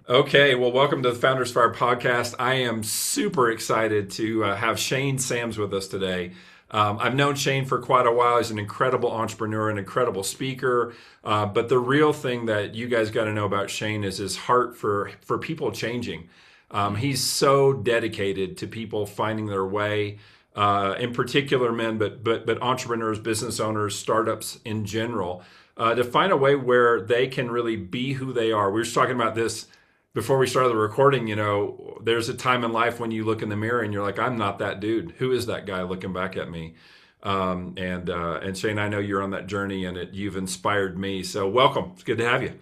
Okay, well, welcome to the Founders Fire podcast. I am super excited to have Shane Sams with us today. I've known Shane for quite a while. He's an incredible entrepreneur, an incredible speaker. But the real thing that you guys got to know about Shane is his heart for people changing. He's so dedicated to people finding their way, in particular men, but entrepreneurs, business owners, startups in general, to find a way where they can really be who they are. We were just talking about this before we started the recording. There's a time in life when you look in the mirror and you're like, I'm not that dude. Who is that guy looking back at me? And Shane, I know you're on that journey, and you've inspired me. So welcome. It's good to have you.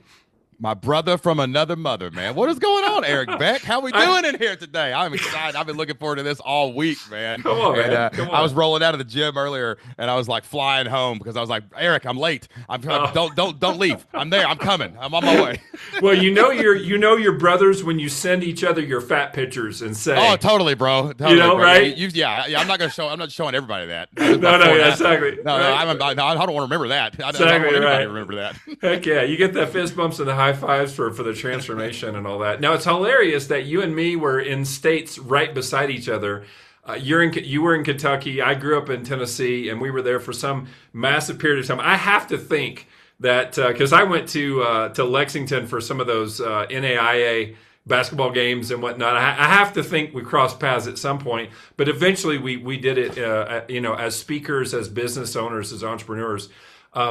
My brother from another mother, man. What is going on, Eric Beck? How we doing in here today? I'm excited. I've been looking forward to this all week, man. Come on, man. Come on. I was rolling out of the gym earlier, and I was like flying home because I was like, Eric, I'm late. Don't leave. I'm there. I'm coming. I'm on my way. Well, your brothers when you send each other your fat pictures and say, oh, totally, bro. Totally, bro. Right? Yeah. I'm not showing everybody that. Yeah, exactly. No, right? I don't want to remember that. I don't Exactly, want anybody right. to remember that. Heck yeah, you get the fist bumps and the high fives for the transformation and all that. Now, it's hilarious that you and me were in states right beside each other. You were in Kentucky. I grew up in Tennessee, and we were there for some massive period of time. I have to think that because I went to Lexington for some of those NAIA basketball games and whatnot. I have to think we crossed paths at some point, but eventually we did it. As speakers, as business owners, as entrepreneurs.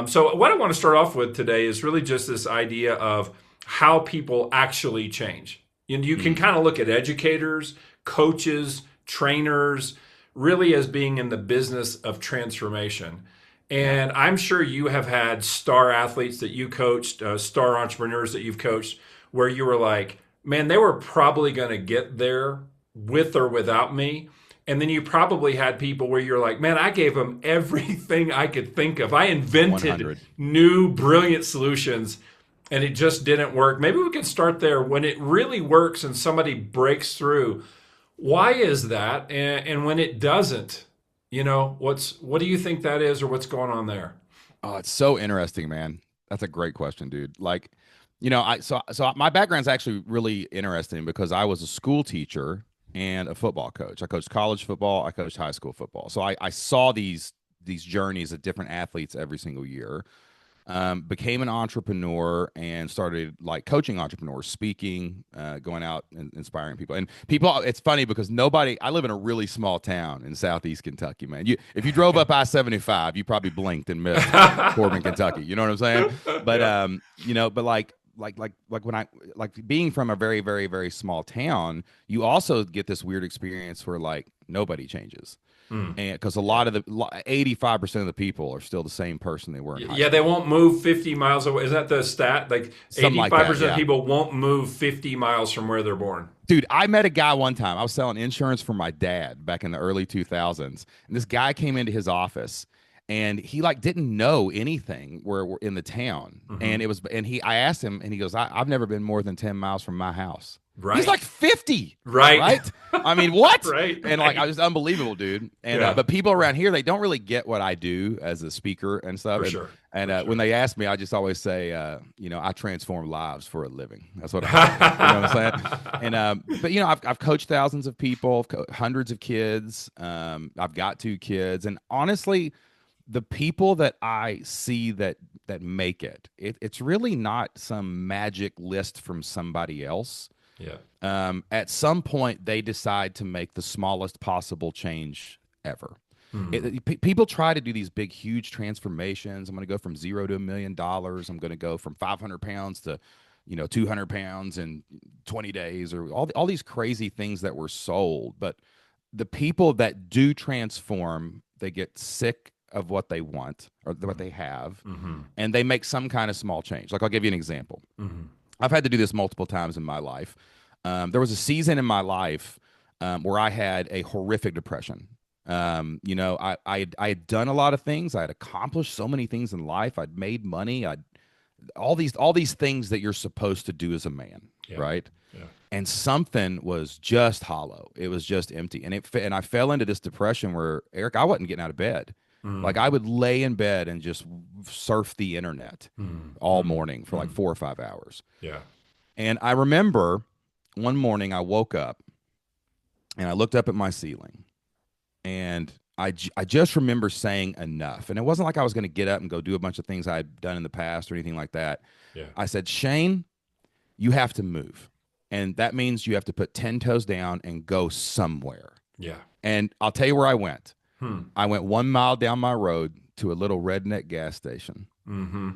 So what I want to start off with today is really just this idea of how people actually change. You can kind of look at educators, coaches, trainers, really as being in the business of transformation. And I'm sure you have had star athletes that you coached, star entrepreneurs that you've coached, where you were like, man, they were probably going to get there with or without me. And then you probably had people where you're like, man, I gave them everything I could think of. I invented 100. new, brilliant solutions, and it just didn't work. Maybe we can start there. When it really works and somebody breaks through, why is that? And when it doesn't, what do you think that is, or what's going on there? Oh, it's so interesting, man. That's a great question, dude. Like, so my background's actually really interesting because I was a school teacher and a football coach. I coached college football. I coached high school football. So I saw these journeys of different athletes every single year. Became an entrepreneur and started like coaching entrepreneurs, speaking, going out and inspiring people. And people, it's funny because I live in a really small town in southeast Kentucky, man. If you drove up I-75, you probably blinked and missed Corbin, Kentucky. You know what I'm saying? But but like when I being from a very, very, very small town, you also get this weird experience where like nobody changes. And because a lot of 85% of the people are still the same person they were in high school. They won't move 50 miles away. Is that the stat? Like 85% of people won't move 50 miles from where they're born. Dude, I met a guy one time. I was selling insurance for my dad back in the early 2000s. And this guy came into his office and he like didn't know anything where we're in the town. And I asked him and he goes, I've never been more than 10 miles from my house. Right. He's like 50. Right. I mean, what? Right. And like, I was unbelievable, dude. And but people around here, they don't really get what I do as a speaker and stuff. For sure. When they ask me, I just always say, I transform lives for a living. That's what I you know what I'm saying? And but I've coached thousands of people, hundreds of kids. I've got 2 kids, and honestly, the people that I see that make it's really not some magic list from somebody else. Yeah. At some point, they decide to make the smallest possible change ever. People try to do these big, huge transformations. I'm going to go from 0 to $1 million. I'm going to go from 500 pounds to, 200 pounds in 20 days, or all these crazy things that were sold. But the people that do transform, they get sick of what they want or what they have, and they make some kind of small change. Like, I'll give you an example. I've had to do this multiple times in my life. There was a season in my life where I had a horrific depression. I had done a lot of things. I had accomplished so many things in life. I'd made money. All these things that you're supposed to do as a man, right? Yeah. And something was just hollow. It was just empty. And I fell into this depression where, Eric, I wasn't getting out of bed. Like, I would lay in bed and just surf the internet all morning for like 4 or 5 hours. Yeah. And I remember one morning I woke up and I looked up at my ceiling, and I just remember saying enough. And it wasn't like I was going to get up and go do a bunch of things I had done in the past or anything like that. Yeah. I said, Shane, you have to move. And that means you have to put 10 toes down and go somewhere. Yeah. And I'll tell you where I went. Hmm. I went 1 mile down my road to a little redneck gas station. Mm-hmm.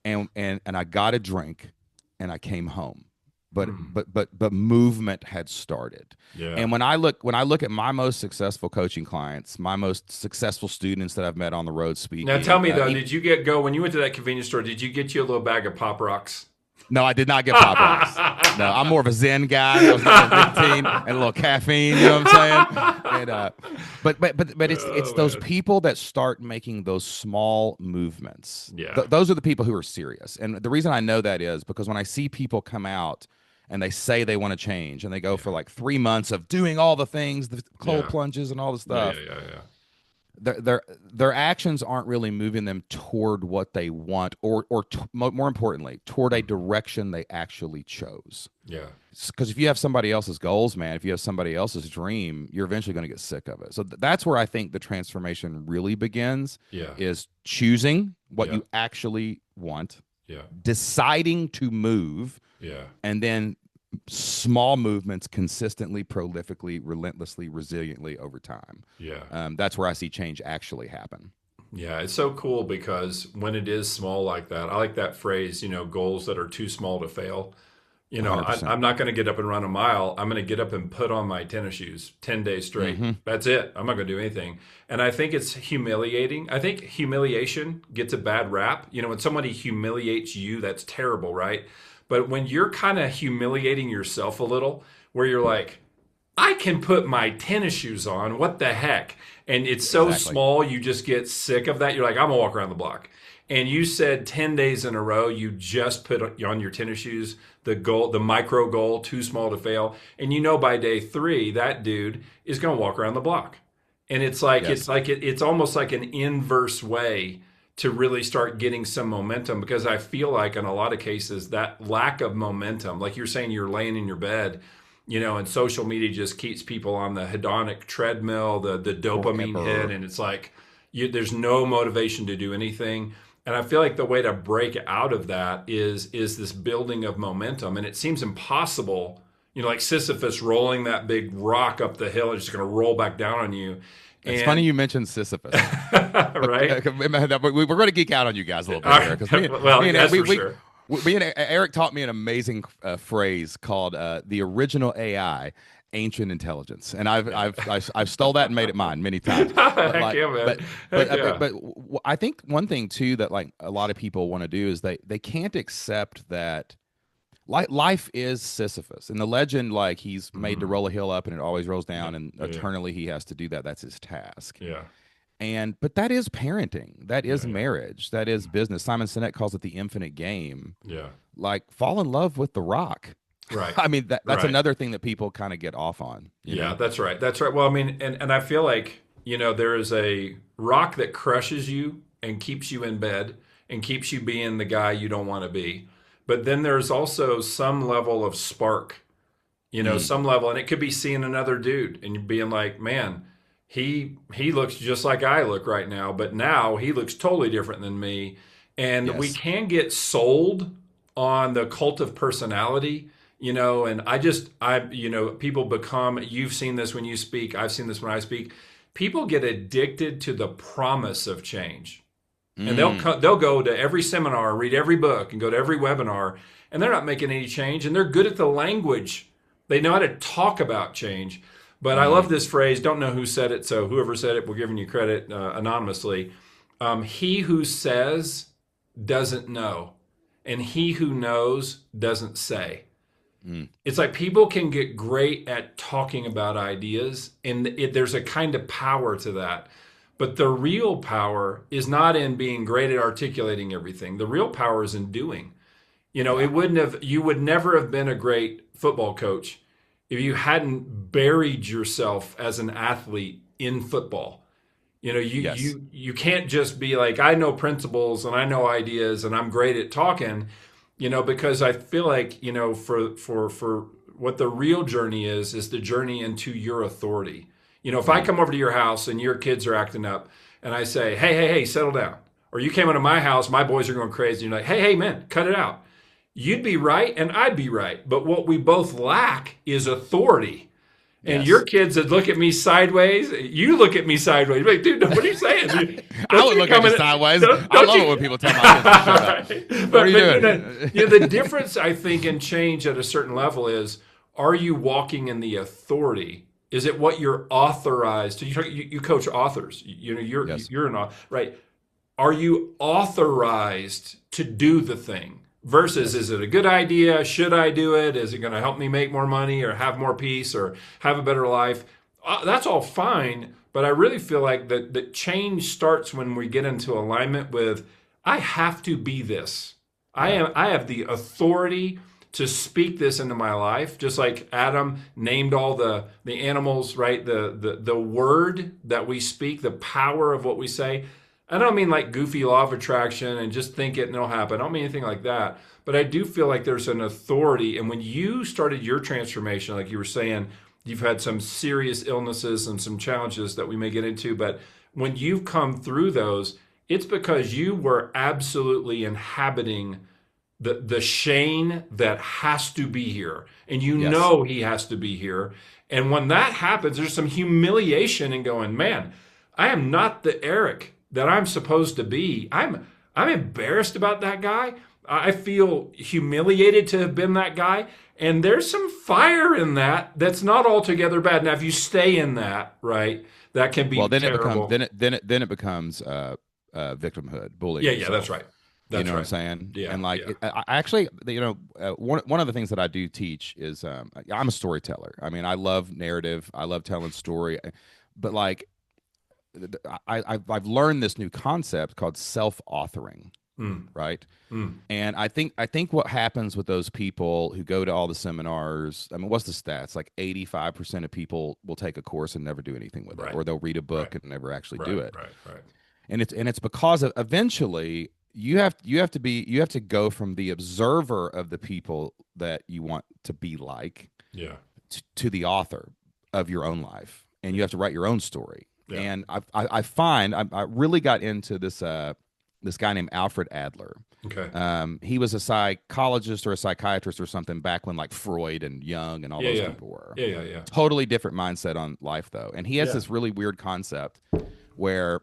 And I got a drink and I came home. But Mm. but movement had started. Yeah. And when I look at my most successful coaching clients, my most successful students that I've met on the road speaking. Now tell me though, did you when you went to that convenience store, did you get you a little bag of Pop Rocks? No, I did not get Pop Rocks. No, I'm more of a Zen guy. I was getting nicotine and a little caffeine. You know what I'm saying? And, but it's those people that start making those small movements. Yeah. Those are the people who are serious. And the reason I know that is because when I see people come out and they say they want to change and they go for like 3 months of doing all the things, the cold plunges and all the stuff. Yeah. Their actions aren't really moving them toward what they want, or more importantly, toward a direction they actually chose. Yeah. Because if you have somebody else's goals, man, if you have somebody else's dream, you're eventually going to get sick of it. So that's where I think the transformation really begins. Yeah. Is choosing what you actually want. Yeah. Deciding to move. Yeah. And then small movements consistently, prolifically, relentlessly, resiliently over time. Yeah. That's where I see change actually happen. Yeah, it's so cool because when it is small like that, I like that phrase, goals that are too small to fail. I'm not going to get up and run a mile. I'm going to get up and put on my tennis shoes 10 days straight. Mm-hmm. That's it. I'm not going to do anything. And I think it's humiliating. I think humiliation gets a bad rap. When somebody humiliates you, that's terrible, right? But when you're kind of humiliating yourself a little, where you're like, I can put my tennis shoes on, what the heck? And it's so small, you just get sick of that. You're like, I'm going to walk around the block. And you said 10 days in a row, you just put on your tennis shoes, the micro goal, too small to fail. And by day 3, that dude is going to walk around the block. And it's like, it's almost like an inverse way to really start getting some momentum, because I feel like in a lot of cases that lack of momentum, like you're saying, you're laying in your bed, and social media just keeps people on the hedonic treadmill, the dopamine hit, and it's like there's no motivation to do anything. And I feel like the way to break out of that is this building of momentum, and it seems impossible, like Sisyphus rolling that big rock up the hill, it's just going to roll back down on you. It's funny you mentioned Sisyphus, right? We're going to geek out on you guys a little bit here, because me and Eric taught me an amazing phrase called the original AI, ancient intelligence, and I've stole that and made it mine many times. But I think one thing too that like a lot of people want to do is they can't accept that. Life is Sisyphus. In the legend, like he's made to roll a hill up and it always rolls down, and eternally he has to do that. That's his task. Yeah. But that is parenting. That is marriage. That is business. Simon Sinek calls it the infinite game. Yeah. Like fall in love with the rock. Right. I mean, that's another thing that people kind of get off on. You know? That's right. That's right. Well, I mean, and I feel like, there is a rock that crushes you and keeps you in bed and keeps you being the guy you don't want to be. But then there's also some level of spark, some level, and it could be seeing another dude and being like, man, he looks just like I look right now, but now he looks totally different than me. And we can get sold on the cult of personality, and people become, you've seen this when you speak, I've seen this when I speak, people get addicted to the promise of change. And they'll go to every seminar, read every book, and go to every webinar, and they're not making any change. And they're good at the language. They know how to talk about change. But I love this phrase. Don't know who said it, so whoever said it, we're giving you credit anonymously. He who says doesn't know, and he who knows doesn't say. It's like people can get great at talking about ideas, and there's a kind of power to that. But the real power is not in being great at articulating everything. The real power is in doing. You would never have been a great football coach if you hadn't buried yourself as an athlete in football. You can't just be like, I know principles and I know ideas and I'm great at talking. Because I feel like, for what the real journey is the journey into your authority. If I Right. come over to your house and your kids are acting up and I say, hey, hey, hey, settle down. Or you came into my house, my boys are going crazy. And you're like, hey, hey, man, cut it out. You'd be right and I'd be right. But what we both lack is authority. And your Yes. kids would look at me sideways. You look at me sideways. You're like, dude, what are you saying? I Don't would you look at come you in? sideways. I Don't love it you? when people tell my kids to shut up. Right. What are you But doing? the difference I think in change at a certain level is: are you walking in the authority? Is it what you're authorized to? You coach authors. Yes. You're an author, right? Are you authorized to do the thing? Versus, Yes. is it a good idea? Should I do it? Is it going to help me make more money or have more peace or have a better life? That's all fine, but I really feel like that change starts when we get into alignment with, I have to be this. Yeah. I have the authority to speak this into my life, just like Adam named all the animals, right? The word that we speak, the power of what we say. I don't mean like goofy law of attraction and just think it and it'll happen. I don't mean anything like that. But I do feel like there's an authority. And when you started your transformation, like you were saying, you've had some serious illnesses and some challenges that we may get into. But when you've come through those, it's because you were absolutely inhabiting the Shane that has to be here. And Yes. he has to be here. And when that happens, there's some humiliation in going, man, I am not the Eric that I'm supposed to be. I'm embarrassed about that guy. I feel humiliated to have been that guy. And there's some fire in that that's not altogether bad. Now, if you stay in that, right, that can be Well, then it becomes terrible. then it becomes victimhood, bullying Yeah, yeah, that's yourself. right. You That's know what I'm right. saying? Yeah, And like, yeah. I actually, one of the things that I do teach is I'm a storyteller. I mean, I love narrative. I love telling story, but like, I've learned this new concept called self-authoring, Mm, right? mm. And I think what happens with those people who go to all the seminars, I mean, what's the stats? Like 85% of people will take a course and never do anything with it, Right, or they'll read a right, book and never actually do right, it. right, right. And it's because of eventually you have to go from the observer of the people that you want to be like Yeah, to the author of your own life, and you have to write your own story. yeah, And I find I really got into this guy named Alfred Adler. okay. He was a psychologist or a psychiatrist or something back when like Freud and Jung and all Yeah, those yeah, people were. yeah, yeah, yeah, Totally different mindset on life though. And he has yeah. this really weird concept where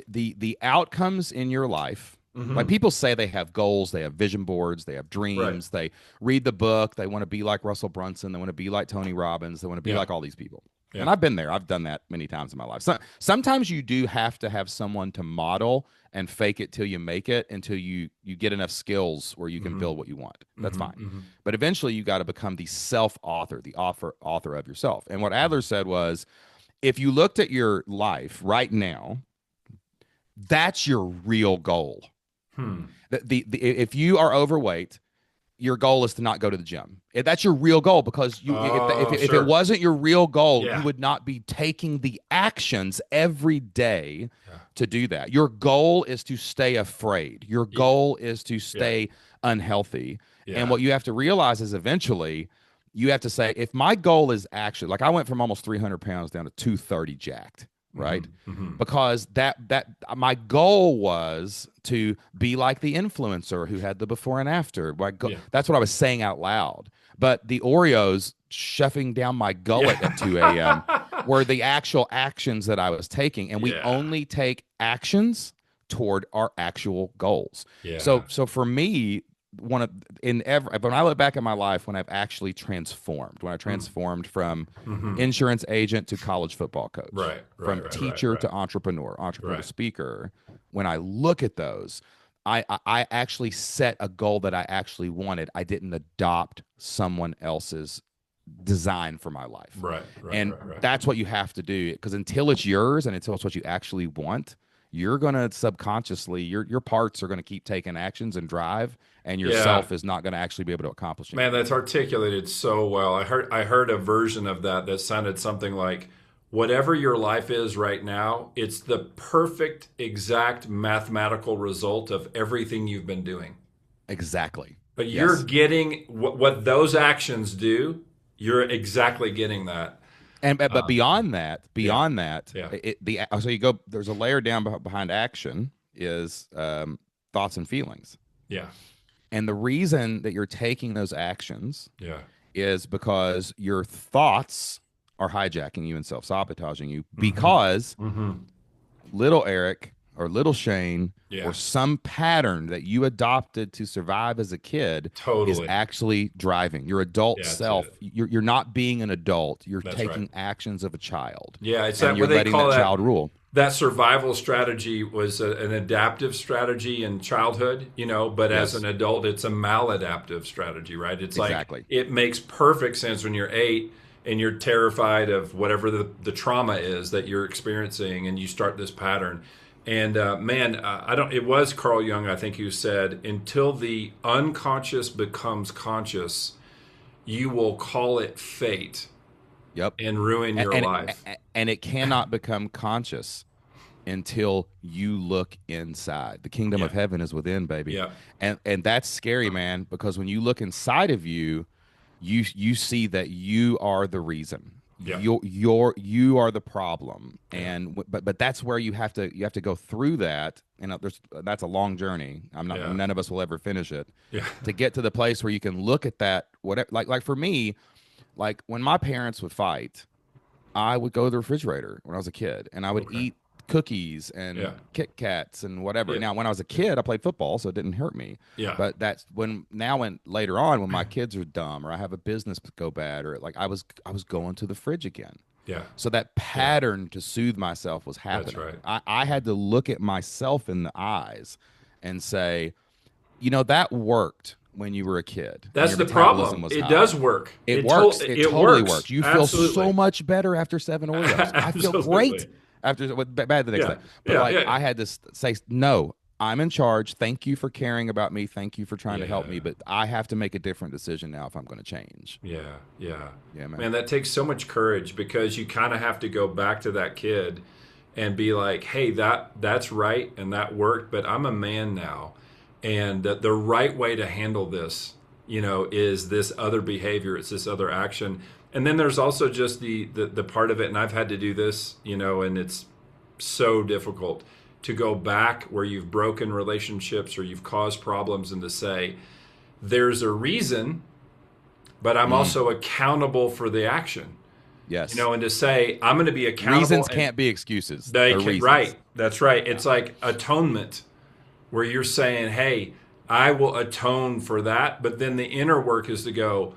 the outcomes in your life, like Mm-hmm. people say they have goals, they have vision boards, they have Right. dreams, they read the book, they want to be like Russell Brunson, they want to be like Tony Robbins, they want to be Yeah, like all these people. yeah. And I've been there. I've done that many times in my life. So, sometimes you do have to have someone to model and fake it till you make it, until you get enough skills where you can Mm-hmm. build what you want. That's Mm-hmm. fine. Mm-hmm. But eventually you got to become the self-author, the author of yourself. And what Adler said was, if you looked at your life right now, that's your real goal. Hmm. If you are overweight, your goal is to not go to the gym. That's your real goal, because Oh, if it sure. wasn't your real goal, you Yeah. would not be taking the actions every day Yeah. to do that. Your goal is to stay afraid. Your Yeah. goal is to Yeah. stay unhealthy. And Yeah. what you have to realize is eventually you have to say, if my goal is actually, like, I went from almost 300 pounds down to 230 jacked, right? Mm-hmm. Mm-hmm. Because that my goal was to be like the influencer who had the before and after. Yeah. That's what I was saying out loud. But the Oreos shoving down my gullet at 2 a.m. were the actual actions that I was taking, and we Yeah. only take actions toward our actual goals. Yeah. So for me, when I look back at my life, when I've actually transformed, when I transformed from Mm-hmm. insurance agent to college football coach, Right. from Right. teacher Right. to entrepreneur Right. to speaker, when I look at those, I actually set a goal that I actually wanted. I didn't adopt someone else's design for my life. Right. Right. And Right. Right. that's what you have to do, because until it's yours and until it's what you actually want, you're going to subconsciously, your parts are going to keep taking actions and drive, and yourself is not going to actually be able to accomplish Man, anything. that's articulated so well. I heard a version of that sounded something like, whatever your life is right now, it's the perfect exact mathematical result of everything you've been doing. Exactly. But you're Yes. getting what those actions do. You're exactly getting that. And but Um, yeah, beyond that, yeah, so you go. There's a layer down behind action is thoughts and feelings, yeah, and the reason that you're taking those actions yeah. is because your thoughts are hijacking you and self sabotaging you Mm-hmm. because Mm-hmm. little Eric or little Shane or Yeah, some pattern that you adopted to survive as a kid is totally. actually driving your adult Yeah, that's self. it. You're not being an adult. You're That's right. taking actions of a child Yeah, it's and that you're what they letting call that that. child rule. That survival strategy was an adaptive strategy in childhood, but as an Yes, adult, it's a maladaptive strategy, right? It's like exactly. it makes perfect sense when you're 8 and you're terrified of whatever the trauma is that you're experiencing, and you start this pattern. And man, I don't. It was Carl Jung, I think, who said, "Until the unconscious becomes conscious, you will call it fate Yep. and ruin And, your and life." and it cannot become conscious until you look inside. The kingdom Yeah, of heaven is within, baby. yeah, And that's scary, man, because when you look inside of you, you see that you are the reason. yeah, You are the problem. yeah, And but that's where you have to go through that. There's that's a long journey. yeah, None of us will ever finish it yeah. to get to the place where you can look at that whatever like for me, like when my parents would fight, I would go to the refrigerator when I was a kid and I would Okay. eat cookies Yeah. and Kit Kats and whatever. Yeah. Now, when I was a kid, I played football, so it didn't hurt me. Yeah. But that's when later on, when my kids are dumb or I have a business go bad or like I was going to the fridge again. Yeah. So that Yeah. pattern to soothe myself was That's happening. right. I had to look at myself in the eyes and say, that worked when you were a kid and That's your the metabolism problem. was It high. does work. It works. It It totally works. works. You feel so Absolutely. much better after 7 Oreos. I feel great Absolutely. after bad the next Yeah. day. But Yeah. like Yeah. I had to say no. I'm in charge. Thank you for caring about me. Thank you for trying to help me. Yeah. But I have to make a different decision now if I'm going to change. Yeah. Yeah. Yeah, man. Man, that takes so much courage, because you kind of have to go back to that kid and be like, "Hey, that's right and that worked, but I'm a man now, and the right way to handle this, is this other behavior, it's this other action." And then there's also just the part of it, and I've had to do this, and it's so difficult to go back where you've broken relationships or you've caused problems, and to say, there's a reason, but I'm Mm, also accountable for the action. yes. And to say, I'm going to be accountable. Reasons can't be excuses. They They're can, reasons. right. That's right. Yeah. It's like atonement, where you're saying, hey, I will atone for that. But then the inner work is to go,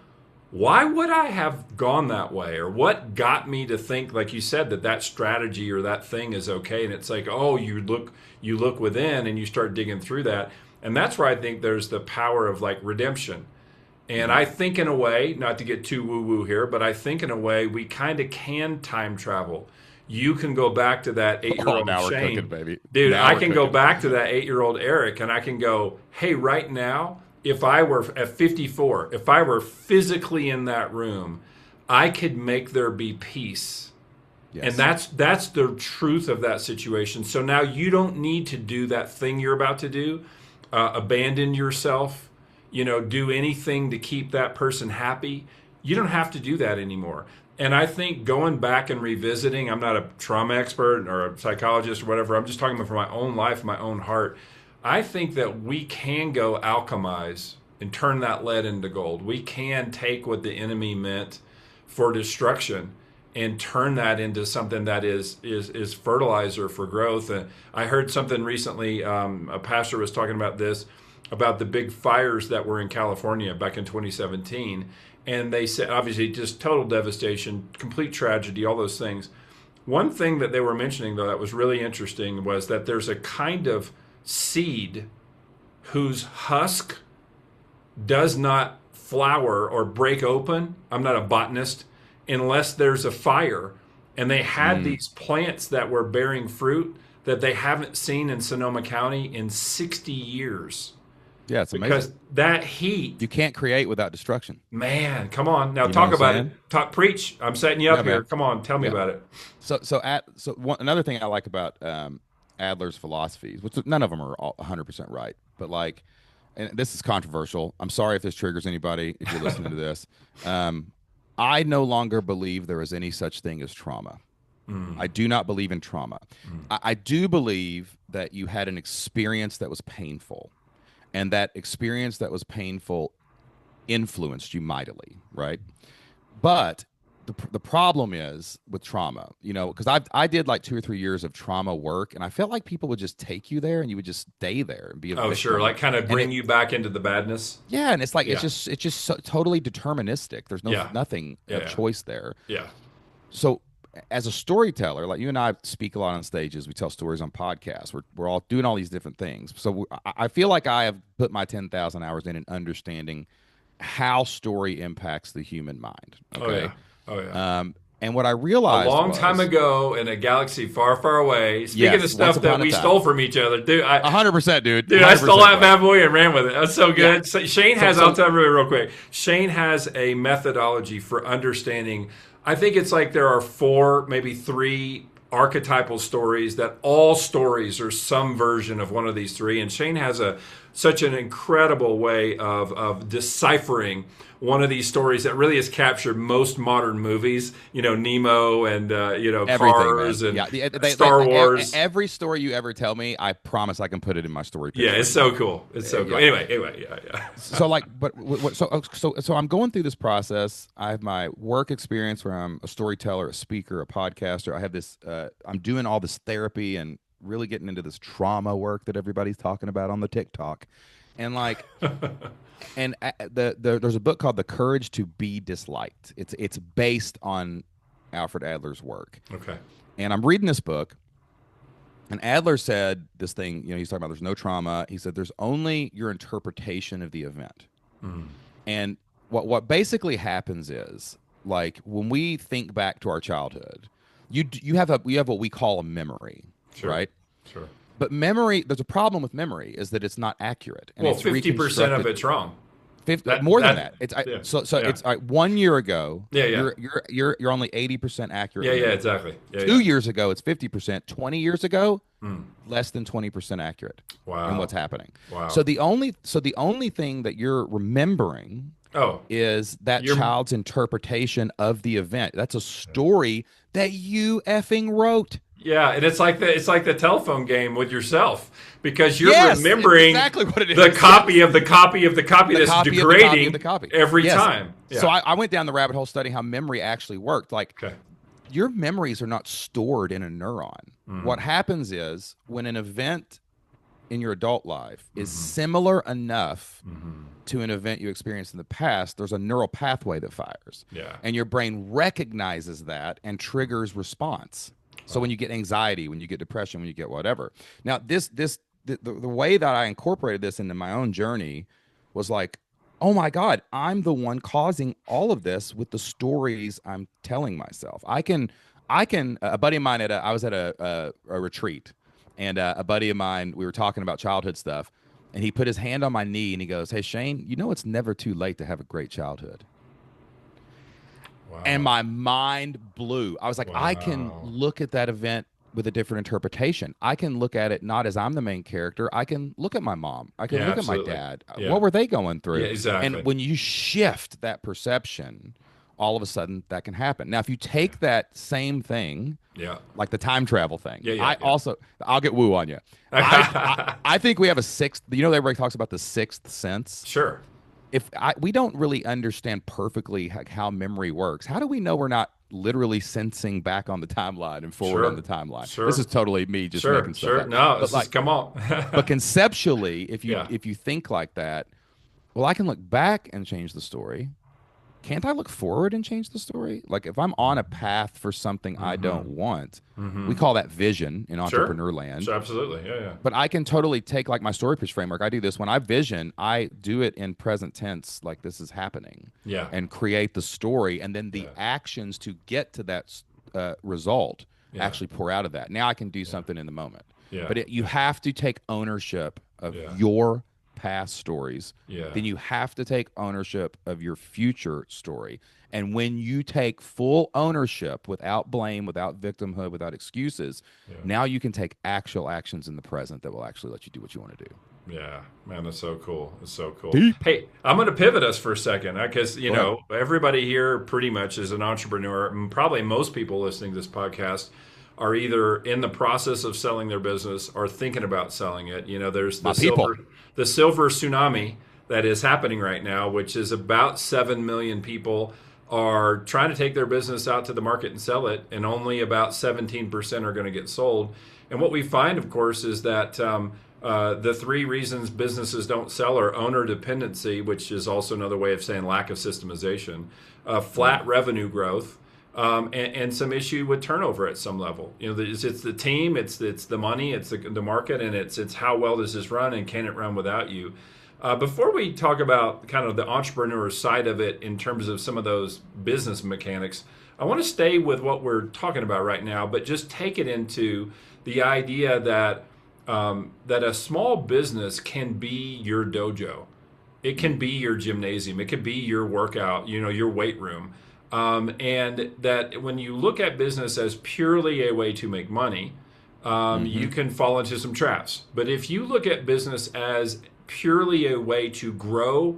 why would I have gone that way? Or what got me to think, like you said, that strategy or that thing is okay? And it's like, oh, you look within and you start digging through that. And that's where I think there's the power of like redemption. And Mhm. I think in a way, not to get too woo woo here, but I think in a way we kind of can time travel. You can go back to that 8 year Oh, old now we're cooking, Shane. baby. Dude, Now I we're can go cooking. back to that 8 year old Eric, and I can go, hey, right now, if I were at 54, if I were physically in that room, I could make there be peace. And Yes. that's the truth of that situation. So now you don't need to do that thing you're about to do, abandon yourself, do anything to keep that person happy. You don't have to do that anymore. And I think going back and revisiting, I'm not a trauma expert or a psychologist or whatever, I'm just talking about from my own life, my own heart. I think that we can go alchemize and turn that lead into gold. We can take what the enemy meant for destruction and turn that into something that is fertilizer for growth. And I heard something recently. A pastor was talking about this, about the big fires that were in California back in 2017, and they said obviously just total devastation, complete tragedy, all those things. One thing that they were mentioning though that was really interesting was that there's a kind of seed whose husk does not flower or break open. I'm not a botanist, unless there's a fire. And they had Mm. these plants that were bearing fruit that they haven't seen in Sonoma County in 60 years. Yeah, it's amazing. Because that heat, You can't create without destruction. man, come on. Now You know what talk I'm about it. saying? Talk, preach. I'm setting you Yeah, up here. man. Come on, tell me Yeah. about it. Another thing I like about Adler's philosophies, which none of them are 100% right, but like and this is controversial. I'm sorry if this triggers anybody if you're listening to this. I no longer believe there is any such thing as trauma. I do not believe in trauma. I do believe that you had an experience that was painful, and that experience that was painful influenced you mightily, right? But the problem is with trauma, because I did like 2 or 3 years of trauma work, and I felt like people would just take you there, and you would just stay there and be a victim. Sure, like kind of bring you back into the badness. Yeah, and it's like it's just so totally deterministic. There's nothing of choice there. Yeah. So as a storyteller, like you and I speak a lot on stages, we tell stories on podcasts. We're all doing all these different things. So I feel like I have put my 10,000 hours in understanding how story impacts the human mind. Okay. Oh yeah. And what I realized a long time ago in a galaxy far, far away. Speaking of stuff that we stole from each other, dude. 100%, dude. Dude, 100%, I stole that bad boy and ran with it. That's so good. Yeah. Shane has. I'll tell everybody real quick. Shane has a methodology for understanding. I think it's like there are 4, maybe 3 archetypal stories that all stories are some version of one of these 3. And Shane has such an incredible way of deciphering one of these stories that really has captured most modern movies. Nemo and Cars and Star Wars. Every story you ever tell me, I promise I can put it in my story. Yeah, it's so cool. It's so cool. Anyway, yeah. So I'm going through this process. I have my work experience where I'm a storyteller, a speaker, a podcaster. I have this. I'm doing all this therapy and really getting into this trauma work that everybody's talking about on the TikTok, and like. And there's a book called The Courage to Be Disliked. It's based on Alfred Adler's work. Okay. And I'm reading this book, and Adler said this thing, he's talking about there's no trauma. He said there's only your interpretation of the event. And what basically happens is, like, when we think back to our childhood, you have what we call a memory, right? Sure. But memory, there's a problem with memory, is that it's not accurate. And 50% of it's wrong. More than that. It's 1 year ago. You're only 80% accurate. Yeah, exactly. 2 years ago, it's 50%. 20 years ago, less than 20% accurate. Wow. In what's happening. Wow. So the only thing that you're remembering is that child's interpretation of the event. That's a story that you effing wrote. Yeah, and it's like the telephone game with yourself, because you're remembering exactly what it is. The copy of the copy of the copy that's degrading every time. Yeah. So I went down the rabbit hole studying how memory actually worked. Like, your memories are not stored in a neuron. What happens is, when an event in your adult life is similar enough to an event you experienced in the past, there's a neural pathway that fires. Yeah. And your brain recognizes that and triggers response. So when you get anxiety, when you get depression, when you get whatever. Now, the way that I incorporated this into my own journey was like, oh my God, I'm the one causing all of this with the stories I'm telling myself. I can. A buddy of mine I was at a retreat, and a buddy of mine, we were talking about childhood stuff, and he put his hand on my knee and he goes, "Hey Shane, it's never too late to have a great childhood." Wow. And my mind blew. I was like, I can look at that event with a different interpretation. I can look at it not as I'm the main character. I can look at my mom. I can look at my dad. Yeah. What were they going through? Yeah, exactly. And when you shift that perception, all of a sudden that can happen. Now, if you take that same thing, like the time travel thing, I'll get woo on you. I think we have a sixth. Everybody talks about the sixth sense. Sure. We don't really understand perfectly how memory works, how do we know we're not literally sensing back on the timeline and forward on the timeline? Sure. This is totally me just making stuff up. No, come on. But conceptually, if you think like that, well, I can look back and change the story. Can't I look forward and change the story? Like, if I'm on a path for something I don't want, we call that vision in entrepreneur land. Sure, absolutely, yeah. But I can totally take, like, my story pitch framework. I do this when I vision. I do it in present tense, like this is happening. Yeah. And create the story, and then the actions to get to that result actually pour out of that. Now I can do something in the moment. Yeah. But you have to take ownership of your past stories. Then you have to take ownership of your future story. And when you take full ownership, without blame, without victimhood, without excuses, now you can take actual actions in the present that will actually let you do what you want to do. Yeah, man, that's so cool. It's so cool. Deep. Hey, I'm going to pivot us for a second because, Go ahead. everybody here pretty much is an entrepreneur. And probably most people listening to this podcast are either in the process of selling their business or thinking about selling it. There's My people. the silver tsunami that is happening right now, which is about 7 million people are trying to take their business out to the market and sell it, and only about 17% are going to get sold. And what we find, of course, is that the three reasons businesses don't sell are owner dependency, which is also another way of saying lack of systemization, flat revenue growth, and some issue with turnover at some level. It's the team, it's the money, it's the market, and it's how well does this run, and can it run without you? Before we talk about kind of the entrepreneur side of it in terms of some of those business mechanics, I want to stay with what we're talking about right now, but just take it into the idea that that a small business can be your dojo. It can be your gymnasium. It can be your workout, your weight room. And that when you look at business as purely a way to make money, you can fall into some traps. But if you look at business as purely a way to grow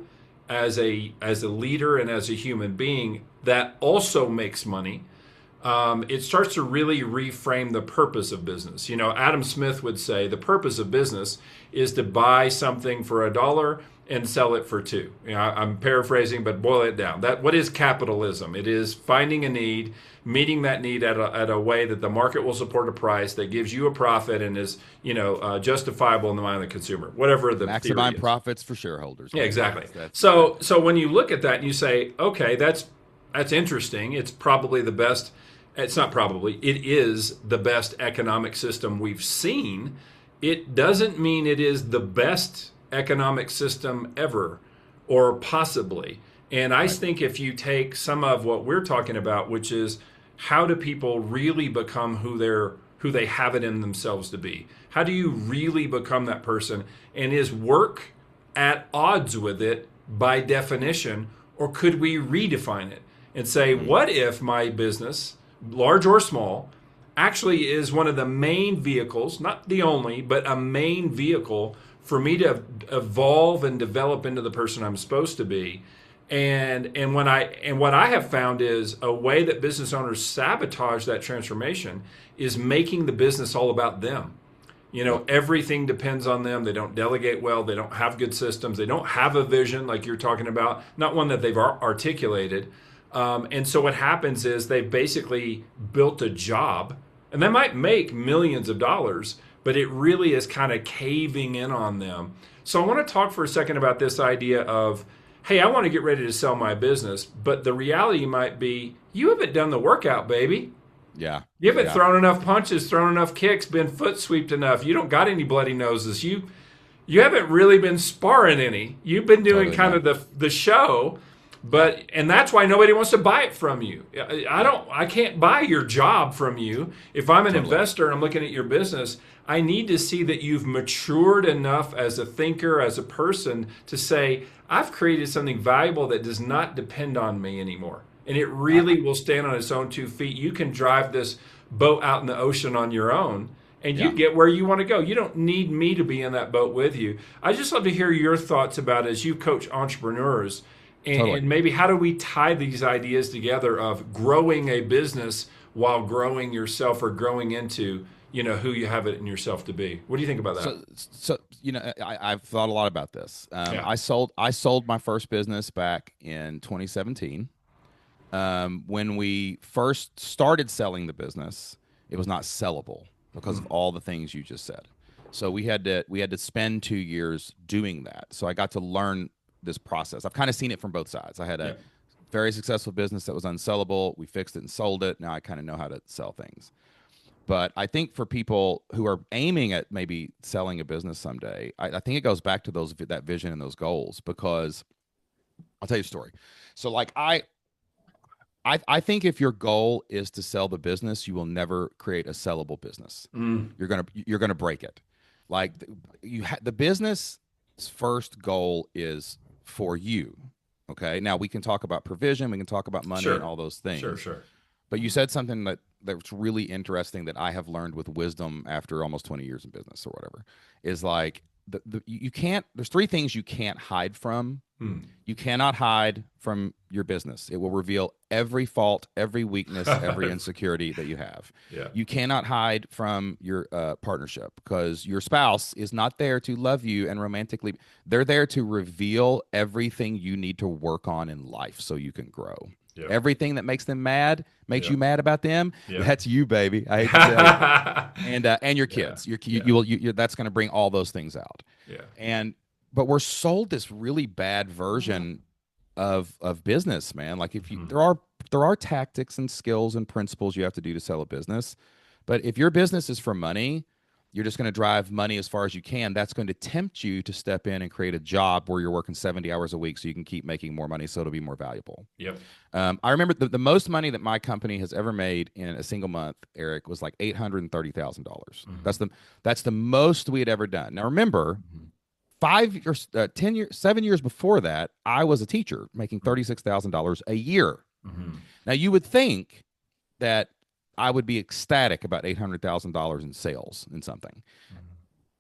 as a leader and as a human being that also makes money, it starts to really reframe the purpose of business. Adam Smith would say the purpose of business is to buy something for $1 and sell it for $2. I'm paraphrasing, but boil it down. What is capitalism? It is finding a need, meeting that need at a way that the market will support a price that gives you a profit and is justifiable in the mind of the consumer, whatever the theory Maximize is. profits for shareholders. Yeah, exactly. That's So when you look at that and you say, okay, that's interesting. It's probably the best. It's not probably. It is the best economic system we've seen. It doesn't mean it is the best economic system ever or possibly. And I think if you take some of what we're talking about, which is how do people really become who they have it in themselves to be? How do you really become that person? And is work at odds with it by definition, or could we redefine it and say, what if my business, large or small, actually is one of the main vehicles, not the only, but a main vehicle for me to evolve and develop into the person I'm supposed to be. And what I have found is a way that business owners sabotage that transformation is making the business all about them. Everything depends on them. They don't delegate well. They don't have good systems. They don't have a vision like you're talking about, not one that they've articulated. And so what happens is they've basically built a job, and they might make millions of dollars, but it really is kind of caving in on them. So I want to talk for a second about this idea of, hey, I want to get ready to sell my business, but the reality might be you haven't done the workout, baby. Yeah. You haven't thrown enough punches, thrown enough kicks, been foot sweeped enough. You don't got any bloody noses. You haven't really been sparring any. You've been doing kind of the show. And that's why nobody wants to buy it from you. I can't buy your job from you. If I'm an investor and I'm looking at your business, I need to see that you've matured enough as a thinker, as a person, to say, I've created something valuable that does not depend on me anymore. And it really will stand on its own 2 feet. You can drive this boat out in the ocean on your own, and you get where you want to go. You don't need me to be in that boat with you. I just love to hear your thoughts about, as you coach entrepreneurs, and maybe how do we tie these ideas together of growing a business while growing yourself, or growing into who you have it in yourself to be. What do you think about that? So I've thought a lot about this. I sold my first business back in 2017. When we first started selling the business, it was not sellable because of all the things you just said. So we had to spend 2 years doing that. So I got to learn this process. I've kind of seen it from both sides. I had a very successful business that was unsellable. We fixed it and sold it. Now I kind of know how to sell things. But I think for people who are aiming at maybe selling a business someday, I think it goes back to that vision and those goals, because I'll tell you a story. So like I think if your goal is to sell the business, you will never create a sellable business. You're gonna break it. Like the business first goal is for you. Okay. Now we can talk about provision, we can talk about money and all those things. Sure. But you said something that's really interesting that I have learned with wisdom after almost 20 years in business or whatever, is like, you can't. There's three things you can't hide from. Hmm. You cannot hide from your business. It will reveal every fault, every weakness, every insecurity that you have. Yeah. You cannot hide from your partnership, because your spouse is not there to love you and romantically. They're there to reveal everything you need to work on in life so you can grow. Yep. Everything that makes them mad, makes you mad about them. Yep. That's you, baby. I hate to tell you. And your kids. That's going to bring all those things out. Yeah. But we're sold this really bad version of business, man. Like if you there are tactics and skills and principles you have to do to sell a business, but if your business is for money, you're just going to drive money as far as you can. That's going to tempt you to step in and create a job where you're working 70 hours a week so you can keep making more money, so it'll be more valuable. Yep. I remember the most money that my company has ever made in a single month, Eric, was like $830,000. That's the most we had ever done. Now remember, 5 years, 10 years, 7 years before that, I was a teacher making $36,000 a year. Now you would think that I would be ecstatic about $800,000 in sales in something.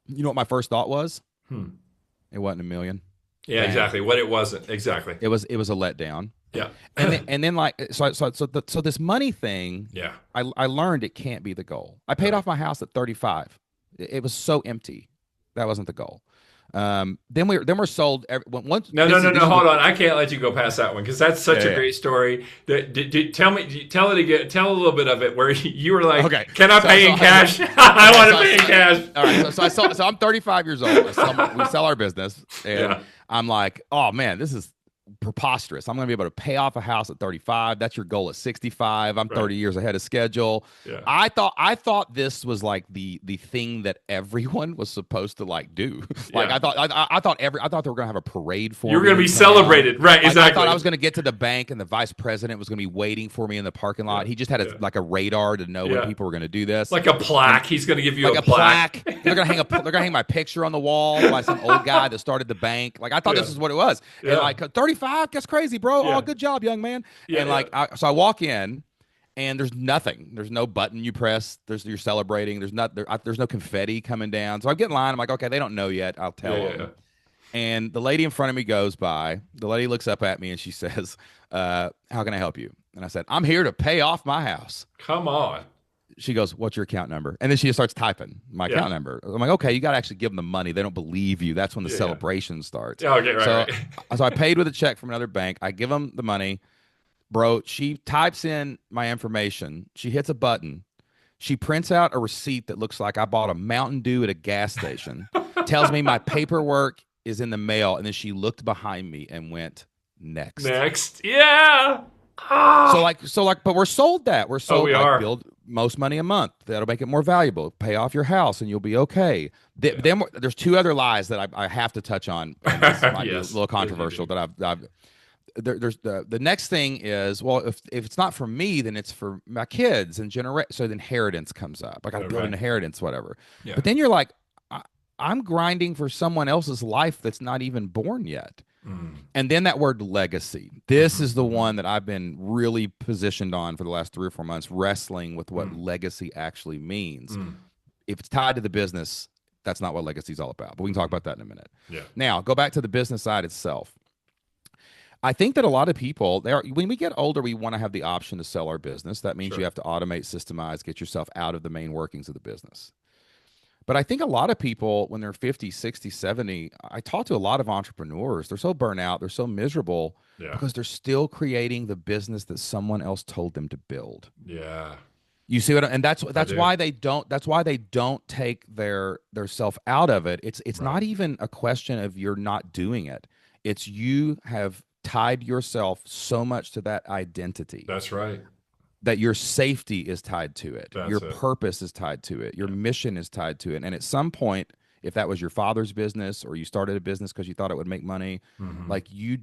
You know what my first thought was? It wasn't a million. Yeah, exactly. What it wasn't exactly. It was a letdown. Yeah. and then like so this money thing. Yeah. I learned it can't be the goal. I paid off my house at 35. It was so empty. That wasn't the goal. Then we're sold. Once no. Hold on, I can't let you go past that one because that's such a great story. Tell it again. Tell a little bit of it where you were like, okay, can I pay in cash? I want to pay in cash. All right, so I'm 35 years old. We sell our business, and I'm like, oh man, this is preposterous. I'm going to be able to pay off a house at 35. That's your goal at 65. I'm 30 years ahead of schedule. Yeah. I thought this was like the thing that everyone was supposed to like do. Like I thought they were going to have a parade for me. You were going to be celebrated, right? Like, exactly. I thought I was going to get to the bank and the vice president was going to be waiting for me in the parking lot. He just had a radar to know when people were going to do this. Like a plaque. He's going to give you like a plaque. They're going to hang my picture on the wall by some old guy that started the bank. Like I thought this is what it was. And like 35, that's crazy, bro. Oh, good job, young man. So I walk in, and there's nothing. There's no button you press. You're celebrating. There's no confetti coming down. So I get in line. I'm like, okay, they don't know yet. I'll tell them. Yeah. And the lady in front of me goes by. The lady looks up at me and she says, "How can I help you?" And I said, "I'm here to pay off my house." Come on. She goes, "What's your account number?" And then she just starts typing my account number. I'm like, okay, you got to actually give them the money. They don't believe you. That's when the celebration starts. Yeah, okay, right. So I paid with a check from another bank. I give them the money. Bro, she types in my information. She hits a button. She prints out a receipt that looks like I bought a Mountain Dew at a gas station. Tells me my paperwork is in the mail. And then she looked behind me and went, next. Yeah. But we're sold that. We're sold build most money a month. That'll make it more valuable. Pay off your house and you'll be okay. Then there's two other lies that I have to touch on. And this might be a little controversial that there's the next thing is, well, if it's not for me, then it's for my kids and so the inheritance comes up. Like I build an inheritance, whatever. Yeah. But then you're like, I'm grinding for someone else's life that's not even born yet. And then that word legacy. This is the one that I've been really positioned on for the last 3 or 4 months, wrestling with what legacy actually means. If it's tied to the business, that's not what legacy is all about. But we can talk about that in a minute. Yeah. Now, go back to the business side itself. I think that a lot of people, when we get older, we want to have the option to sell our business. That means you have to automate, systemize, get yourself out of the main workings of the business. But I think a lot of people, when they're 50, 60, 70, I talk to a lot of entrepreneurs. They're so burnt out. They're so miserable because they're still creating the business that someone else told them to build. Yeah. You see what? And that's why they don't. That's why they don't take their self out of it. It's not even a question of you're not doing it. It's you have tied yourself so much to that identity. That's right. That your safety is tied to it. Your purpose is tied to it. Your mission is tied to it. And at some point, if that was your father's business or you started a business because you thought it would make money, like you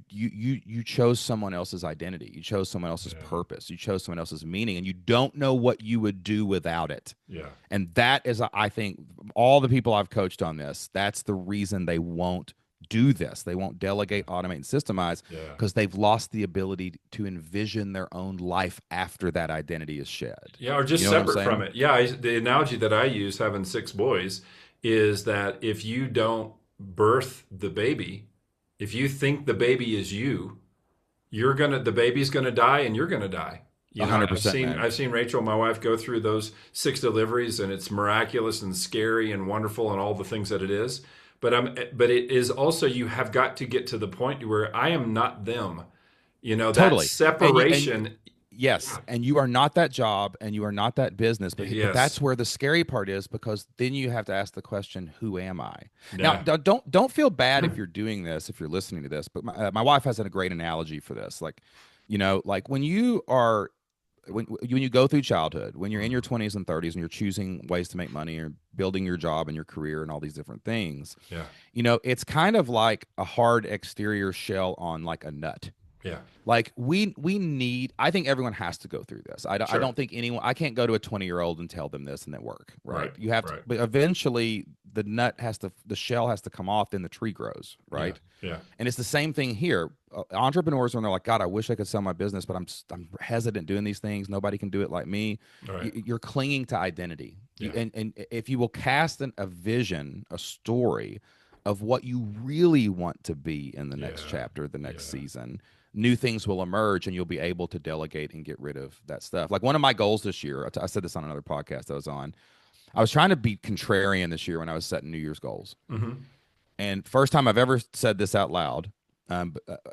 chose someone else's identity. You chose someone else's purpose. You chose someone else's meaning, and you don't know what you would do without it. Yeah. And that is, I think, all the people I've coached on this, that's the reason they won't do this. They won't delegate, automate, and systemize because they've lost the ability to envision their own life after that identity is shed. Yeah, or just separate from it. Yeah, the analogy that I use, having 6 boys, is that if you don't birth the baby, if you think the baby is you, the baby's gonna die and you're gonna die. You know, I've 100%, seen man. I've seen Rachel, my wife, go through those 6 deliveries, and it's miraculous and scary and wonderful and all the things that it is. But it is also, you have got to get to the point where I am not them. You know, that Totally. And separation. yes, and you are not that job and you are not that business, but Yes. that's where the scary part is, because then you have to ask the question, who am I? Now, Yeah. don't feel bad if you're doing this, if you're listening to this, but my wife has a great analogy for this. Like, like when you are when you go through childhood, when you're in your 20s and 30s and you're choosing ways to make money or building your job and your career and all these different things, Yeah. it's kind of like a hard exterior shell on like a nut. Yeah. Like we need, I think everyone has to go through this. I Sure. don't think anyone, I can't go to a 20-year-old and tell them this and it work, right? Right. You have to, Right. but eventually the shell has to come off, then the tree grows, right? Yeah. And it's the same thing here. Entrepreneurs, when they're like, God, I wish I could sell my business, but I'm hesitant doing these things. Nobody can do it like me. Right. You're clinging to identity. Yeah. And if you will cast a vision, a story of what you really want to be in the next chapter, the next season, new things will emerge and you'll be able to delegate and get rid of that stuff. Like one of my goals this year, I said this on another podcast I was on, I was trying to be contrarian this year when I was setting New Year's goals. Mm-hmm. And first time I've ever said this out loud,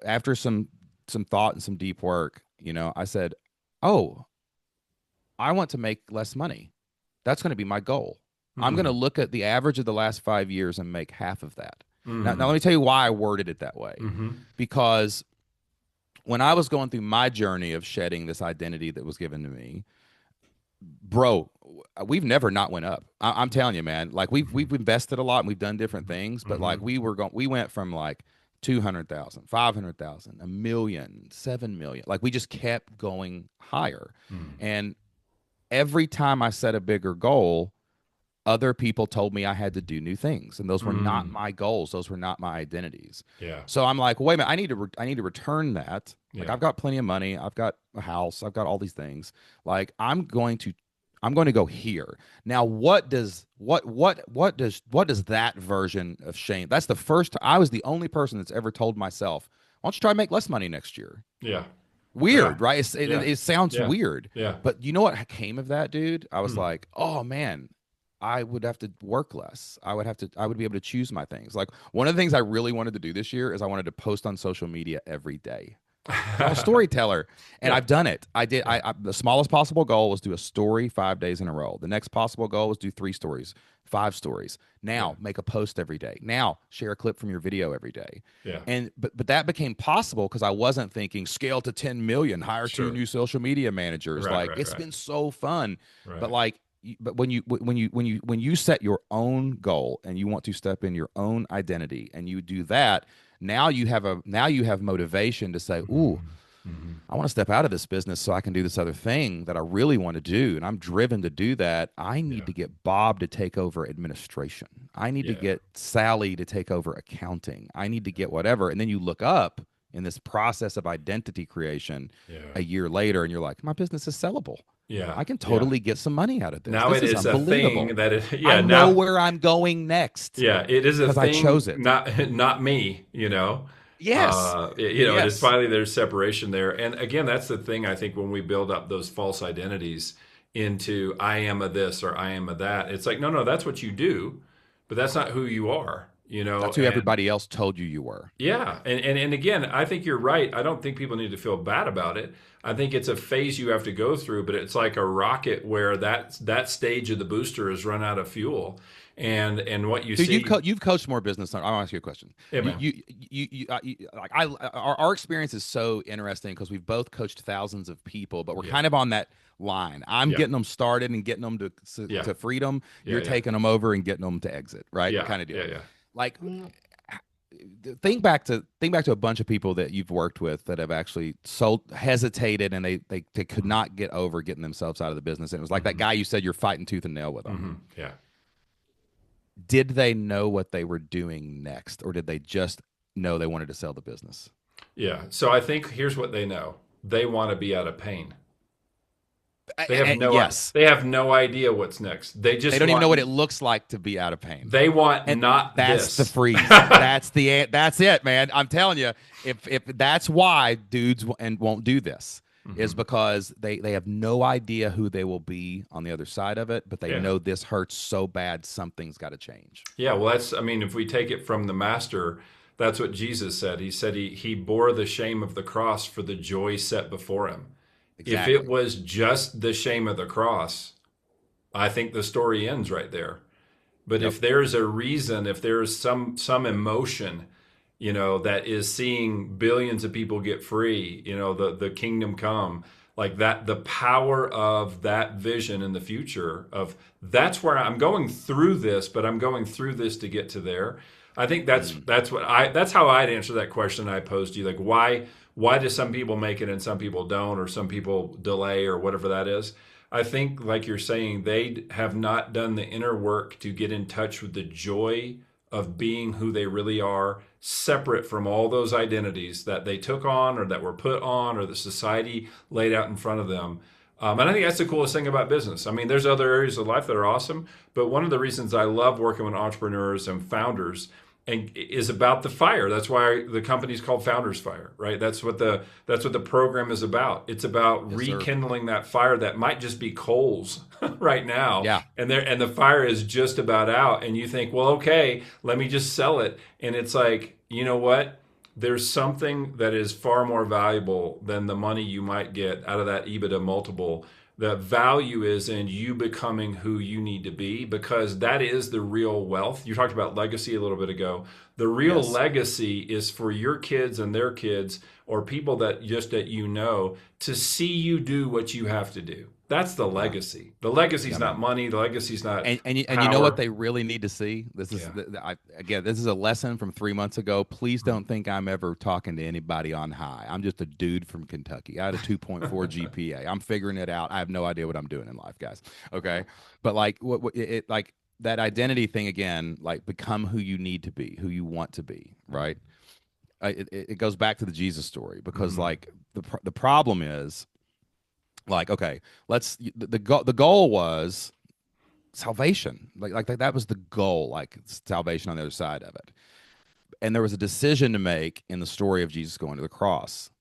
after some thought and some deep work, I said, oh, I want to make less money. That's going to be my goal. Mm-hmm. I'm going to look at the average of the last 5 years and make half of that. Mm-hmm. Now let me tell you why I worded it that way. Mm-hmm. Because when I was going through my journey of shedding this identity that was given to me, bro, we've never not went up. I'm telling you, man. Like we've invested a lot and we've done different things, but like we went from like 200,000, 500,000, 1 million, 7 million. Like we just kept going higher. And every time I set a bigger goal, other people told me I had to do new things, and those were not my goals. Those were not my identities. Yeah. So I'm like, wait a minute, I need to return that. Like I've got plenty of money. I've got a house. I've got all these things. Like I'm going to go here. Now, what does that version of shame? That's the first time. I was the only person that's ever told myself, why don't you try to make less money next year? Yeah. Weird, right? It sounds weird. Yeah. But you know what came of that, dude? I was like, oh man, I would have to work less. I would be able to choose my things. Like one of the things I really wanted to do this year is I wanted to post on social media every day. I'm a storyteller, and I've done it. The smallest possible goal was do a story 5 days in a row. The next possible goal was do 3 stories, 5 stories. Now make a post every day. Now share a clip from your video every day. Yeah. And but that became possible because I wasn't thinking scale to 10 million, hire 2 new social media managers. It's been so fun. Right. But like, but when you set your own goal and you want to step in your own identity and you do that, now you have motivation to say, ooh, I want to step out of this business so I can do this other thing that I really want to do, and I'm driven to do that. I need to get Bob to take over administration. I need to get Sally to take over accounting. I need to get whatever. And then you look up in this process of identity creation a year later, and you're like, my business is sellable. Yeah, I can totally get some money out of this. Now this it is a thing that I know where I'm going next. Yeah, it is a thing. I chose it. Not me. Yes. It's finally there's separation there. And again, that's the thing. I think when we build up those false identities into I am a this or I am a that, it's like no, that's what you do, but that's not who you are. That's who everybody else told you were. Yeah, and again, I think you're right. I don't think people need to feel bad about it. I think it's a phase you have to go through, but it's like a rocket where that stage of the booster has run out of fuel, and what you see. You've coached more business. I want to ask you a question. Yeah, our experience is so interesting because we've both coached thousands of people, but we're kind of on that line. I'm getting them started and getting them to freedom. You're taking them over and getting them to exit, right? Yeah, kind of deal. Yeah. Like, think back to a bunch of people that you've worked with that have actually hesitated and they could not get over getting themselves out of the business. And it was like that guy you said you're fighting tooth and nail with them. Yeah. Did they know what they were doing next, or did they just know they wanted to sell the business? Yeah. So I think here's what they know. They want to be out of pain. Yes, they have no idea what's next. They they just don't even know what want it looks like to be out of pain. they want And not that's the this. freeze. That's it, man. I'm telling you, if that's why dudes won't do this is Mhm. because they have no idea who they will be on the other side of it, but they Yeah. know this hurts so bad, something's got to change. Yeah, well, that's, I mean, if we take it from the master, that's what Jesus said. He said he bore the shame of the cross for the joy set before him. If it Exactly. was just the shame of the cross, I think the story ends right there. But Yep. if there's a reason, if there's some emotion, that is seeing billions of people get free, the kingdom come, like that, the power of that vision in the future of that's where I'm going through this, but I'm going through this to get to there. I think Mm. that's how I'd answer that question I posed to you. Like why do some people make it and some people don't, or some people delay or whatever that is? I think, like you're saying, they have not done the inner work to get in touch with the joy of being who they really are, separate from all those identities that they took on or that were put on or the society laid out in front of them. And I think that's the coolest thing about business. I mean, there's other areas of life that are awesome, but one of the reasons I love working with entrepreneurs and founders and is about the fire. That's why the company's called Founders Fire, right? That's what the program is about. It's about Yes, sir. rekindling that fire that might just be coals right now, Yeah. and the fire is just about out. And you think, well, okay, let me just sell it. And it's like, you know what? There's something that is far more valuable than the money you might get out of that EBITDA multiple. The value is in you becoming who you need to be, because that is the real wealth. You talked about legacy a little bit ago. The real Yes. legacy is for your kids and their kids, or people that to see you do what you have to do. That's the Yeah. legacy. The legacy's Yeah, not man. money. The legacy's not And you know what power. they really need to see? This is Yeah. again, this is a lesson from 3 months ago. Please Mhm. don't think I'm ever talking to anybody on high. I'm just a dude from Kentucky. I had a 2.4 GPA. I'm figuring it out. I have no idea what I'm doing in life, guys. Okay, but like like that identity thing again, like become who you need to be, who you want to be, right? It goes back to the Jesus story because Mhm. like the problem is like okay, the goal was salvation. Like that was the goal, like salvation on the other side of it. And there was a decision to make in the story of Jesus going to the cross.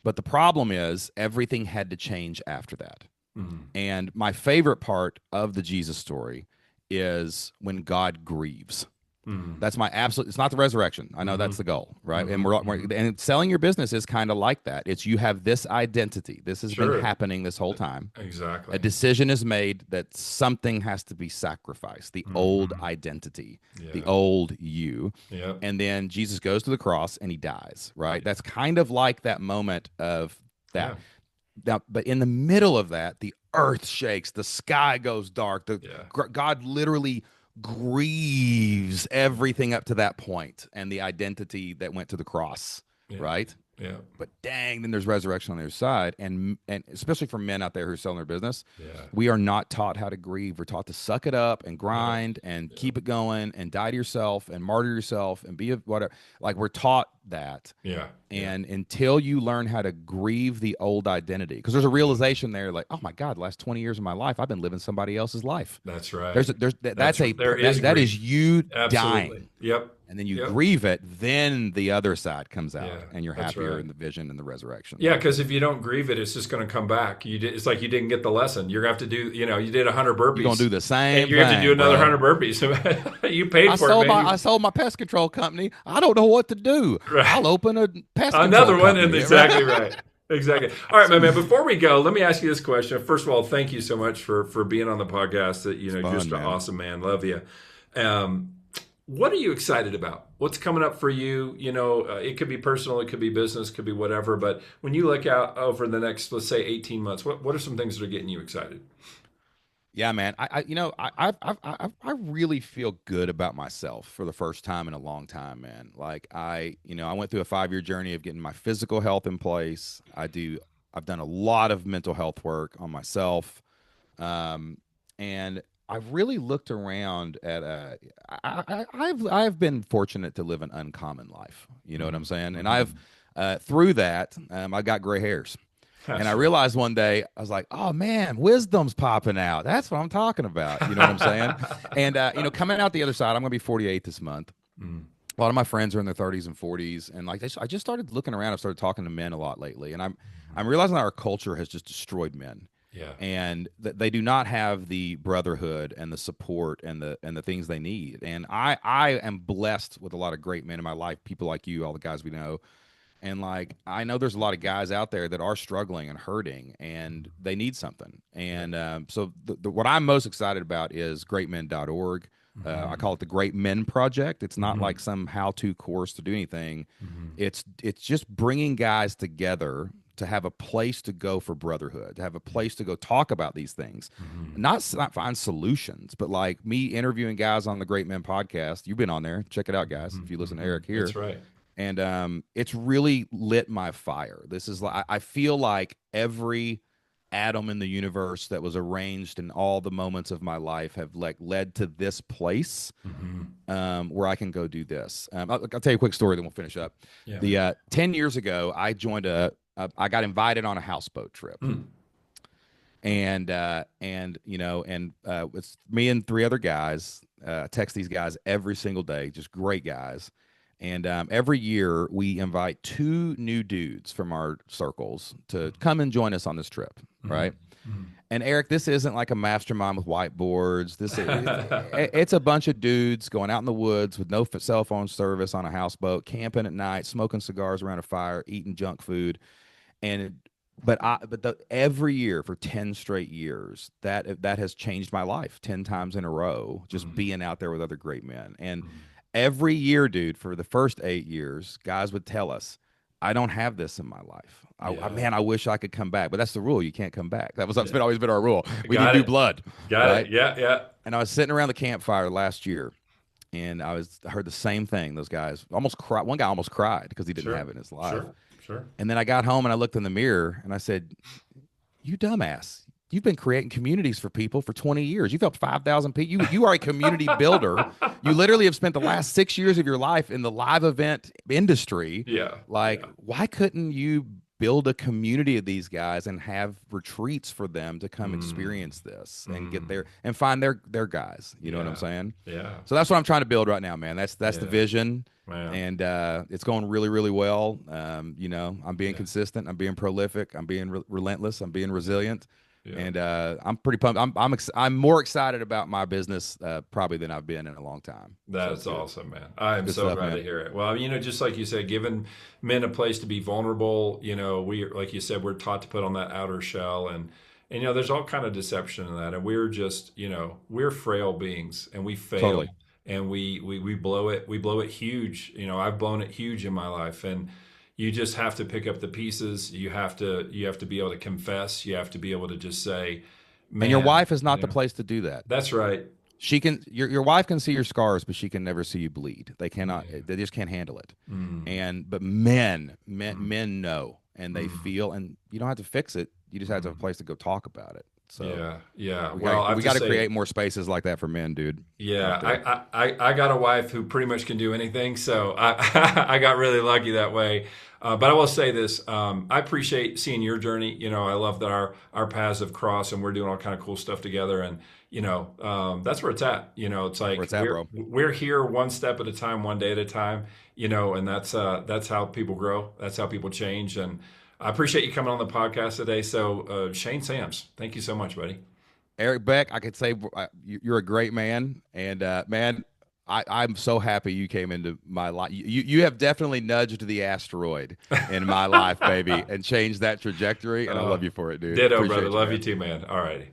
But the problem is everything had to change after that. Mhm. And my favorite part of the Jesus story is when God grieves. Mhm. That's my absolute. It's not the resurrection. I know that's Mhm. the goal, right? And Mhm. Mhm. and selling your business is kind of like that. It's you have this identity. This has been Sure. happening this whole time. A Exactly. decision is made that something has to be sacrificed. The old Mhm. identity, the Yeah. old you, Yep. and then Jesus goes to the cross and he dies. Right. Yeah. That's kind of like that moment of that. Yeah. Now, but in the middle of that, the earth shakes, the sky goes dark. Yeah. God literally grieves everything up to that point and the identity that went to the cross, Yeah. right? Yeah. But dang, then there's resurrection on the other side, and especially for men out there who are selling their business, Yeah. we are not taught how to grieve. We're taught to suck it up and Yeah. grind and Yeah. keep it going and die to yourself and martyr yourself and be a whatever. Like we're taught that, Yeah. Yeah. and until you learn how to grieve the old identity, because there's a realization there, like, oh my God, the last 20 years of my life, I've been living somebody else's life. That's right. That is you Absolutely. dying, Yep. and then you Yep. grieve it, then the other side comes out Yeah. and you're That's happier right. in the vision and the resurrection. Yeah, because if you don't grieve it, it's just going to come back. It's like you didn't get the lesson. You're going to have to do. You did 100 You're gonna burpees, do the and same you're going to have to do thing, another bro. 100 burpees. You paid for it, man. I sold my pest control company. I don't know what to do. Right. I'll open a pest control Another one, and company. exactly right. Exactly. All right, my man. Before we go, let me ask you this question. First of all, thank you so much for being on the podcast. That It's you're fun, just an man. awesome man. Love you. Um, what are you excited about? What's coming up for you? It could be personal, it could be business, could be whatever. But when you look out over the next, let's say, 18 months, what are some things that are getting you excited? Yeah, man. I really feel good about myself for the first time in a long time, man. Like I went through a 5-year journey of getting my physical health in place. I've done a lot of mental health work on myself, and I've really looked around at I've been fortunate to live an uncommon life. You know what I'm Mm-hmm. saying? And Mm-hmm. I've through that I got gray hairs. And I realized one day, I was like, oh man, wisdom's popping out. That's what I'm talking about. You know what I'm saying? And, coming out the other side, I'm going to be 48 this month. Mm. A lot of my friends are in their 30s and 40s. And like, I just started looking around. I've started talking to men a lot lately. And I'm realizing that our culture has just destroyed men. Yeah. And they do not have the brotherhood and the support and the things they need. And I am blessed with a lot of great men in my life, people like you, all the guys we know. And like, I know there's a lot of guys out there that are struggling and hurting and they need something. And so what I'm most excited about is greatmen.org. I call it the Great Men Project. It's not like some how-to course to do anything. It's just bringing guys together to have a place to go for brotherhood, to have a place to go talk about these things, not find solutions, but like me interviewing guys on the Great Men podcast. You've been on there. Check it out, guys, if you listen to Eric here. That's right. And it's really lit my fire. This is like, I feel like every atom in the universe that was arranged in all the moments of my life have like led to this place where I can go do this. I'll tell you a quick story, then we'll finish up. Yeah. 10 years ago, I joined I got invited on a houseboat trip. And it's me and 3 other guys. Text these guys every single day, just great guys. And every year we invite 2 new dudes from our circles to come and join us on this trip, right? And Eric, this isn't like a mastermind with whiteboards. It's a bunch of dudes going out in the woods with no cell phone service on a houseboat, camping at night, smoking cigars around a fire, eating junk food. But every year for 10 straight years, that has changed my life 10 times in a row, just being out there with other great men. And every year, dude, for the first 8 years, guys would tell us, I don't have this in my life. I wish I could come back. But that's the rule. You can't come back. That's always been our rule. We need new blood. Got it. Yeah. And I was sitting around the campfire last year, and I heard the same thing. Those guys almost cried. One guy almost cried because he didn't have it in his life. Sure. And then I got home and I looked in the mirror and I said, you dumbass. You've been creating communities for people for 20 years. You've helped 5,000 people. You are a community builder. You literally have spent the last 6 years of your life in the live event industry. Yeah. Why couldn't you build a community of these guys and have retreats for them to come experience this and get there and find their guys? You know what I'm saying? Yeah. So that's what I'm trying to build right now, man. That's the vision. Man. And it's going really, really well. I'm being consistent. I'm being prolific. I'm being relentless. I'm being resilient. Yeah. And I'm pretty pumped. I'm more excited about my business probably than I've been in a long time. That's awesome, man. I'm so glad to hear it. Well, just like you said, giving men a place to be vulnerable. We, like you said, we're taught to put on that outer shell, and there's all kind of deception in that, and we're just we're frail beings, and we fail. Totally. And we blow it. We blow it huge. I've blown it huge in my life, and you just have to pick up the pieces. You have to be able to confess. You have to be able to just say, man. And your wife is not the place to do that. That's right. She can. Your wife can see your scars, but she can never see you bleed. They cannot. They just can't handle it. But men know, and they feel, and you don't have to fix it. You just have to have a place to go talk about it. So yeah. We got to create more spaces like that for men, dude. Yeah, I got a wife who pretty much can do anything, so I got really lucky that way. But I will say this: I appreciate seeing your journey. I love that our paths have crossed, and we're doing all kind of cool stuff together. And that's where it's at. It's like we're here one step at a time, one day at a time. And that's how people grow. That's how people change. And I appreciate you coming on the podcast today. So Shane Sams, thank you so much, buddy. Eric Beck, I could say you're a great man, and man, I'm so happy you came into my life. You have definitely nudged the asteroid in my life, baby, and changed that trajectory, and I love you for it, dude. Ditto, brother. Love you too, man. All righty.